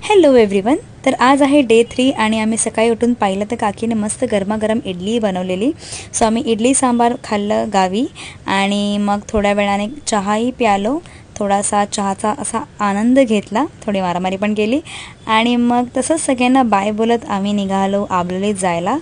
Hello everyone. तर आज आहे डे 3 आणि आम्ही सकाळी उठून पाहिलं तर काकीने मस्त गरमागरम इडली बनवलेली. सो आम्ही इडली सांबार खाल्लं गावी आणि मग थोड्या वेळाने चहाही प्यालो. थोडासा चहाचा असा आनंद घेतला, थोडी मारामारी पण केली आणि मग तसंच सगळ्यांना बाय बोलत आम्ही निघालो आंबोलीत जायला.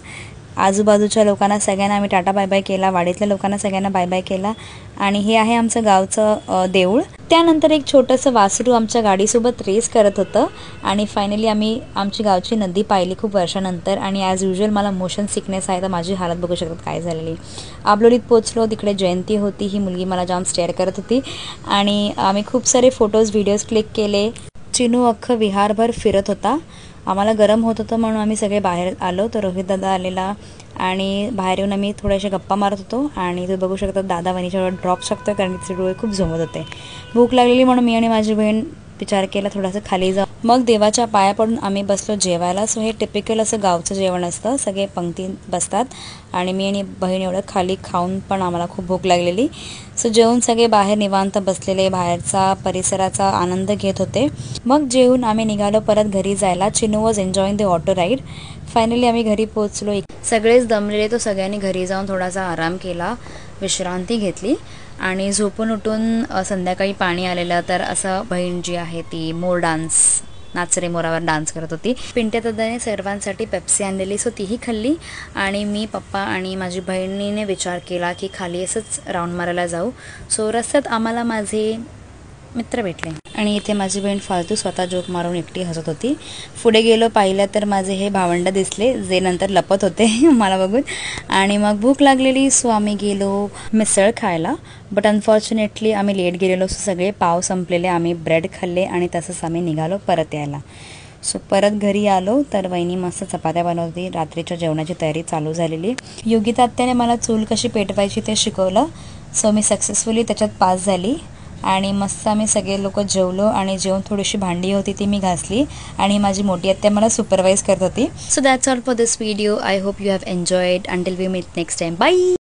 आजूबाजूच्या लोकांना सगळ्यांना आम्ही टाटा बाय बाय केला, वाडीतल्या लोकांना सगळ्यांना बाय बाय केला आणि हे आहे आमचं गावचं देऊळ. त्यानंतर एक छोटंसं वासरू आमच्या गाडीसोबत रेस करत होतं आणि फायनली आम्ही आमची गावची नदी पाहिली खूप वर्षानंतर. आणि ॲज युजल मला मोशन सिकनेस आहे, तर माझी हालत बघू शकतात काय झालेली. आंबोलीत पोचलो, तिकडे जयंती होती. ही मुलगी मला जाम स्टेअर करत होती आणि आम्ही खूप सारे फोटोज व्हिडिओज क्लिक केले. चिनू अख्खं विहारभर फिरत होता. आम्हाला गरम होत होतं म्हणून आम्ही सगळे बाहेर आलो. तर रोहित दादा आलेला आणि बाहेर येऊन आम्ही थोड्याशा गप्पा मारत होतो आणि तुम्ही बघू शकता दादा वहिनीच्या ड्रॉप शकतो कारण तिचे डोळे खूप झोमत होते. भूक लागलेली म्हणून मी आणि माझी बहीण विचार केला थोडंसं खाली जाऊ. मग देवाच्या पाया पडून आम्ही बसलो जेवायला. सो हे टिपिकल असं गावचं जेवण असतं, सगळे पंक्तीत बसतात आणि मी आणि बहीण एवढं खाली खाऊन पण आम्हाला खूप भूक लागलेली. सो जेवून सगळे बाहेर निवांत बसलेले, बाहेरचा परिसराचा आनंद घेत होते. मग जेवून आम्ही निघालो परत घरी जायला. Chinu was enjoying the auto ride. Finally आम्ही घरी पोहोचलो. सगळेच दमलेले, तो सगळ्यांनी घरी जाऊन थोडासा आराम केला, विश्रांती घेतली आणि झोपून उठून संध्याकाळी पाणी आलेलं. तर असं बहीण जी आहे ती मोर डान्स, नाचरे मोरावर डान्स करत होती. पिंट्या दादाने सर्वांसाठी पेप्सी आणलेली, सो तीही खाल्ली आणि मी, पप्पा आणि माझी बहिणीने विचार केला की खाली असंच राऊंड मारायला जाऊ. सो रस्त्यात आम्हाला माझे मित्र भेटले आणि इथे माझी बहीण फालतू स्वतः जोक मारून एकटी हसत होती. पुढे गेलो, पाहिलं तर माझे हे भावंड दिसले जे नंतर लपत होते मला बघून. आणि मग भूक लागलेली, सो आम्ही गेलो मिसळ खायला. बट अनफॉर्च्युनेटली आम्ही लेट गेलेलो, सो सगळे पाव संपलेले. आम्ही ब्रेड खाल्ले आणि तसंच आम्ही निघालो परत यायला. सो परत घरी आलो तर वहिनी मस्त चपात्या बनवती. रात्रीच्या जेवणाची तयारी चालू झालेली. योगिता आत्याने मला चूल कशी पेटवायची ते शिकवलं. सो मी सक्सेसफुली त्याच्यात पास झाली आणि मस्त आम्ही सगळे लोक जेवलो आणि जेवून थोडीशी भांडी होती ती मी घासली आणि माझी मोठी आत्या मला सुपरवाइज करत होती. So that's all for this video. I hope you have enjoyed. Until we meet next time. Bye.